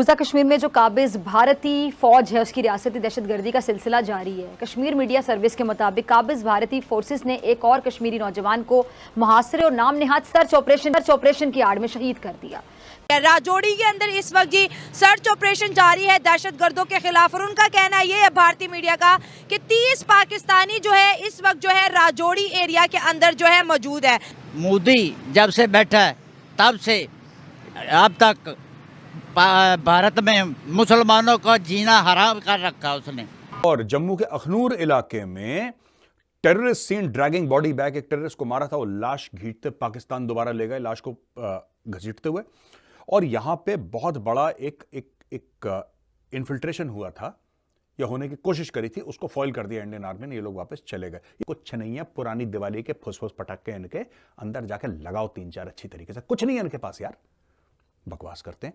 मकबूजा कश्मीर में जो काबिज भारतीय फौज है उसकी रियासती दहशतगर्दी का सिलसिला जारी है। कश्मीर मीडिया सर्विस के मुताबिक काबिज भारतीय फोर्सेस ने एक और कश्मीरी नौजवान को मुहासरे और नाम नेहाद सर्च ऑपरेशन की आड़ में शहीद कर दिया। राजौरी के अंदर इस वक्त जी सर्च ऑपरेशन जारी है दहशतगर्दों के खिलाफ, और उनका कहना ये है भारतीय मीडिया का कि 30 पाकिस्तानी जो है इस वक्त जो है राजौरी एरिया के अंदर जो है मौजूद है। मोदी जब से बैठा है तब से अब तक भारत में मुसलमानों का जीना हराम कर रखा उसने। और जम्मू के अखनूर इलाके में terrorist seen dragging body bag, एक टेररिस्ट को मारा था, वो लाश घींचते पाकिस्तान दोबारा ले गए लाश को घसीटते हुए। और यहां पे बहुत बड़ा एक इन्फिल्ट्रेशन हुआ था या होने की कोशिश करी थी, उसको फॉइल कर दिया इंडियन आर्मी ने, ये लोग वापस चले गए। ये कुछ नहीं है, पुरानी दिवाली के फुस पटाखे इनके अंदर जाके लगाओ 3-4 अच्छी तरीके से, कुछ नहीं है इनके पास यार। बकवास करते हैं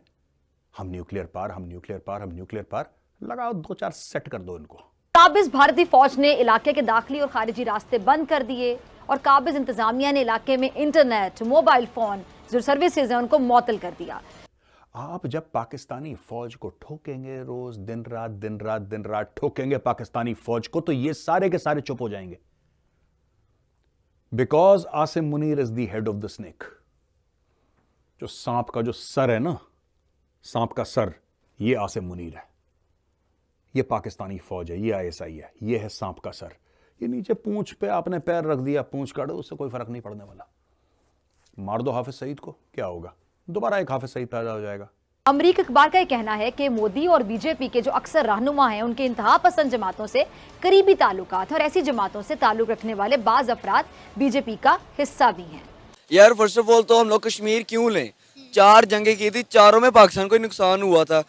हम न्यूक्लियर पार, हम न्यूक्लियर पार, हम न्यूक्लियर पार, लगाओ 2-4 सेट कर दो इनको। काबिज भारतीय फौज ने इलाके के दाखिली और खारिजी रास्ते बंद कर दिए और काबिज इंतजामिया ने इलाके में इंटरनेट, मोबाइल फोन जो सर्विसेज हैं उनको मुअत्तल कर दिया। आप जब पाकिस्तानी फौज को ठोकेंगे रोज दिन रात ठोकेंगे पाकिस्तानी फौज को, तो ये सारे के सारे चुप हो जाएंगे। Because Asim Munir is the head of the snake. जो सांप का जो सर है ना, सांप का सर, ये आसिम मुनीर है, ये पाकिस्तानी फौज है, ये आईएसआई है, ये है सांप का सर। ये नीचे पूंछ पे आपने पैर रख दिया, पूंछ काटो, उससे कोई फर्क नहीं पड़ने वाला। मार दो हाफिज सईद को, क्या होगा? दोबारा एक हाफिज सईद पैदा हो जाएगा। अमरीकी अखबार का यह कहना है कि मोदी और बीजेपी के जो अक्सर रहनुमा हैं उनके इंतहा पसंद जमातों से करीबी ताल्लुकात और ऐसी जमातों से ताल्लुक रखने वाले बाज अफराद बीजेपी का हिस्सा भी हैं। यार फर्स्ट ऑफ ऑल तो हम लोग कश्मीर क्यों लें? 4 जंगें की थी, चारों में पाकिस्तान को नुकसान हुआ था।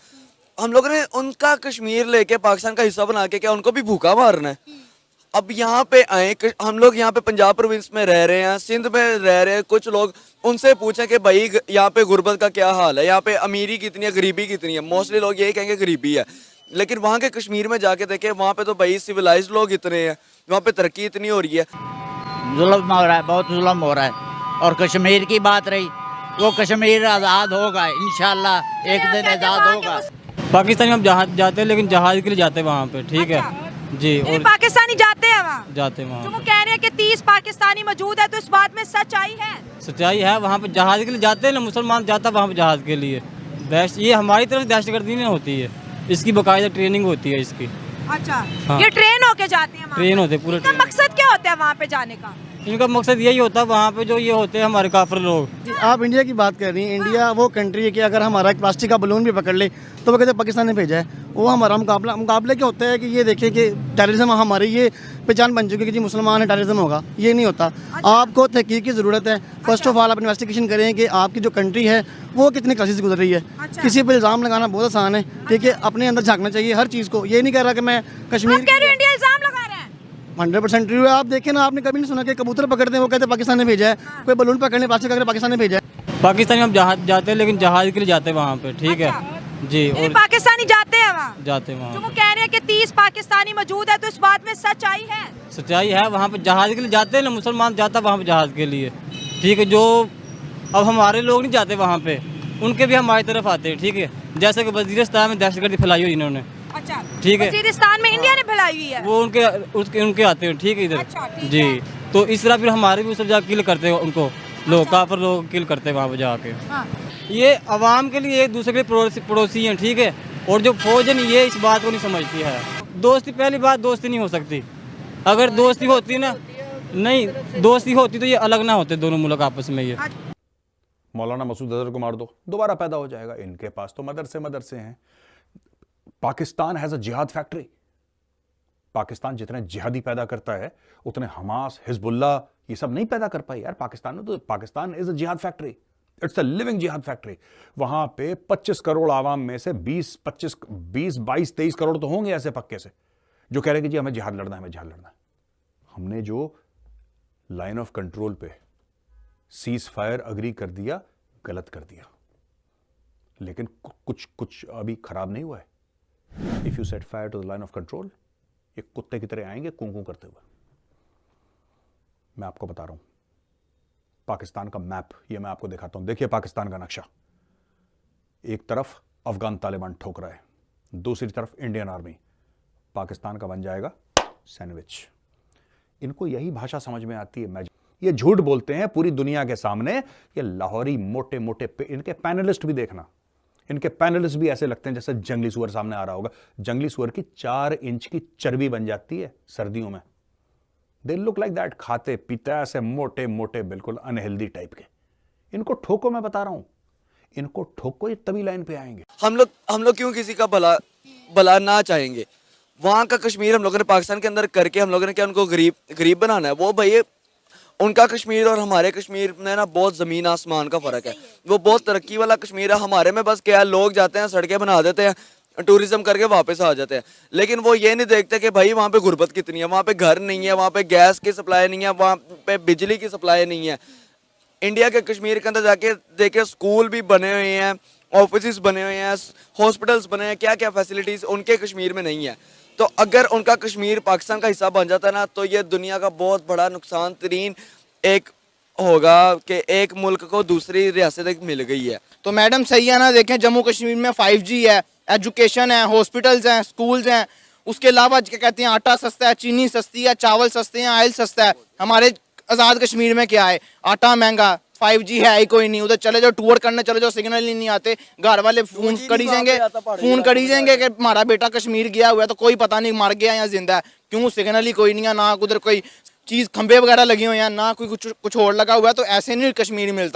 हम लोगों ने उनका कश्मीर लेके पाकिस्तान का हिस्सा बना के क्या उनको भी भूखा मारना है? अब यहाँ पे आए, हम लोग यहाँ पे पंजाब प्रोविंस में रह रहे हैं, सिंध में रह रहे हैं, कुछ लोग उनसे पूछें कि भाई यहाँ पे गुर्बत का क्या हाल है, यहाँ पे अमीरी कितनी है, गरीबी कितनी है। मोस्टली लोग यही कहेंगे गरीबी है, लेकिन वहाँ के कश्मीर में जाके देखें, वहाँ पे तो भाई सिविलाइज्ड लोग इतने हैं, वहाँ पे तरक्की इतनी हो रही है। जुल्म हो रहा है, बहुत जुल्म हो रहा है। और कश्मीर की बात रही, वो कश्मीर आज़ाद होगा इंशाल्लाह, एक दिन आज़ाद होगा। पाकिस्तानी हम जहाज जाते हैं, लेकिन जहाज के लिए जाते हैं वहाँ पे, ठीक है जी। और पाकिस्तानी जाते हैं वहाँ, जाते हैं वहाँ। जो वो कह रहे हैं कि 30 पाकिस्तानी मौजूद है, तो इस बात में सच्चाई है? सच्चाई है, वहाँ पे जहाज के लिए जाते हैं ना, मुसलमान जाता है वहाँ पे जहाज के लिए। ये हमारी तरफ दहशतगर्दी नहीं होती है, इसकी बाकायदा ट्रेनिंग होती है इसकी। अच्छा हाँ। ये ट्रेन होके जाते हैं? ट्रेन होते पूरे। इनका मकसद क्या होता है वहाँ पे जाने का? इनका मकसद यही होता है, वहाँ पे जो ये होते हैं हमारे काफिर लोग। आप इंडिया की बात कर रही हैं, इंडिया वो कंट्री है कि अगर हमारा एक प्लास्टिक का बलून भी पकड़ ले तो वो कहते हैं पाकिस्तान ने भेजा है। वो हमारा मुकाबला क्या होता है कि ये देखिए कि टेररिज्म हमारी ये पहचान बन चुकी है कि जी मुसलमान है टेररिज्म होगा, ये नहीं होता। आपको तहकीक की ज़रूरत है। फर्स्ट ऑफ ऑल आप इन्वेस्टिगेशन करें कि आपकी जो कंट्री है वो कितनी क्राइसिस से गुजर रही है। किसी पर इल्ज़ाम लगाना बहुत आसान है, ठीक है, अपने अंदर झांकना चाहिए हर चीज़ को। ये नहीं कह रहा कि मैं कश्मीर 100% ट्रू है। आप देखें ना, आपने कभी नहीं सुना कि कबूतर पकड़ते हैं वो कहते हैं पाकिस्तान ने भेजा है, कोई बलून पकड़ने प्लास्टिक अगर पाकिस्तान ने भेजा है। पाकिस्तानी हम जहाज जाते हैं, लेकिन जहाज के लिए जाते हैं वहाँ पे, ठीक है जी। और पाकिस्तानी जाते हैं वहाँ, जाते हैं जो वहाँ। वो कह रहे हैं कि 30 पाकिस्तानी मौजूद है, तो इस बात में सच्चाई है? सच्चाई है, वहाँ पे जहाज के लिए जाते हैं ना, मुसलमान जाता है वहाँ पे जहाज के लिए, ठीक है। जो अब हमारे लोग नहीं जाते वहाँ पे, उनके भी हमारी तरफ आते हैं, ठीक है। जैसे कि वजीरिस्तान में दहशतगर्दी फैलाई हुई इन्होंने, अच्छा ठीक है। वजीरिस्तान में इंडिया ने फैलाई हुई है, वो उनके आते हैं, ठीक है, इधर। अच्छा, ठीक जी है। तो इस तरह फिर हमारे भी उस जाकर किल करते हैं उनको लोग, काफिर लोग किल करते हैं वहाँ पे जाके। हाँ। ये अवाम के लिए एक दूसरे के पड़ोसी हैं, ठीक है। और जो फौज है ये इस बात को नहीं समझती है। दोस्ती, पहली बात दोस्ती नहीं हो सकती। अगर दोस्ती होती ना, नहीं दोस्ती होती तो ये अलग ना होते दोनों मुल्क आपस में। ये मौलाना मसूद अजहर को मार दो, दोबारा पैदा हो जाएगा। इनके पास तो मदरसे हैं। पाकिस्तान हैज अ जिहाद फैक्ट्री। पाकिस्तान जितने जिहादी पैदा करता है उतने हमास, हिजबुल्लाह ये सब नहीं पैदा कर पाई यार पाकिस्तान में। तो पाकिस्तान इज अ जिहाद फैक्ट्री, इट्स अ लिविंग जिहाद फैक्ट्री। वहां पे 25 करोड़ आवाम में से 20, 22, 23 करोड़ तो होंगे ऐसे पक्के से जो कह रहे हैं कि जी हमें जिहाद लड़ना है, हमें जिहाद लड़ना है। हमने जो लाइन ऑफ कंट्रोल पे सीज फायर अग्री कर दिया, गलत कर दिया, लेकिन कुछ अभी खराब नहीं हुआ है। If you set fire to the line of control, ये कुत्ते की तरह आएंगे कूं करते हुए। मैं आपको बता रहा हूं पाकिस्तान का मैप, ये मैं आपको दिखाता हूं। देखिए पाकिस्तान का नक्शा, एक तरफ अफगान तालिबान ठोक रहा है, दूसरी तरफ इंडियन आर्मी पाकिस्तान का बन जाएगा सैंडविच। इनको यही भाषा समझ में आती है। ये झूठ बोलते हैं पूरी दुनिया के सामने। ये लाहौरी मोटे मोटे इनके पैनलिस्ट भी देखना, इनके पैनलिस्ट भी ऐसे लगते हैं जैसे जंगली सुअर सामने आ रहा होगा। जंगली सुअर की 4 इंच की चर्बी बन जाती है सर्दियों में। दे लुक लाइक दैट, खाते पीते ऐसे मोटे मोटे बिल्कुल अनहेल्दी टाइप के। इनको ठोको, मैं बता रहा हूं, इनको ठोको, ये तभी लाइन पे आएंगे। हम लोग क्यों किसी का भला ना चाहेंगे। वहाँ का कश्मीर हम लोगों ने पाकिस्तान के अंदर करके हम लोगों ने क्या उनको गरीब बनाना है। वो भाई उनका कश्मीर और हमारे कश्मीर में ना बहुत ज़मीन आसमान का फ़र्क है। वो बहुत तरक्की वाला कश्मीर है। हमारे में बस क्या, लोग जाते हैं, सड़कें बना देते हैं, टूरिज्म करके वापस आ जाते हैं। लेकिन वो ये नहीं देखते कि भाई वहाँ पे गुर्बत कितनी है, वहाँ पे घर नहीं है, वहाँ पे गैस की सप्लाई नहीं है, वहाँ पे बिजली की सप्लाई नहीं है। इंडिया के कश्मीर के अंदर जाके देखे, स्कूल भी बने हुए हैं, ऑफिस बने हुए हैं, हॉस्पिटल्स बने हैं, क्या क्या फैसिलिटीज़ उनके कश्मीर में नहीं है। तो अगर उनका कश्मीर पाकिस्तान का हिस्सा बन जाता है ना, तो ये दुनिया का बहुत बड़ा नुकसान तरीन एक होगा कि एक मुल्क को दूसरी रियासत एक मिल गई है। तो मैडम सही है ना, देखें जम्मू कश्मीर में 5G है, एजुकेशन है, हॉस्पिटल्स हैं, स्कूल्स हैं। उसके अलावा क्या कहते हैं, आटा सस्ता है, चीनी सस्ती है, चावल सस्ते हैं, ऑयल सस्ता है। हमारे आज़ाद कश्मीर में क्या है, आटा महंगा, 5G है ही कोई नहीं। उधर चले जाओ, टूर करने चले जाओ, सिग्नल ही नहीं आते। घर वाले फोन करी जाएंगे कि हमारा बेटा कश्मीर गया हुआ है, तो कोई पता नहीं मर गया या जिंदा है। क्यों, सिग्नल ही कोई नहीं है, ना उधर कोई चीज़ खंबे वगैरह लगे हुए हैं, ना कोई कुछ और लगा हुआ है। तो ऐसे नहीं कश्मीर मिलता।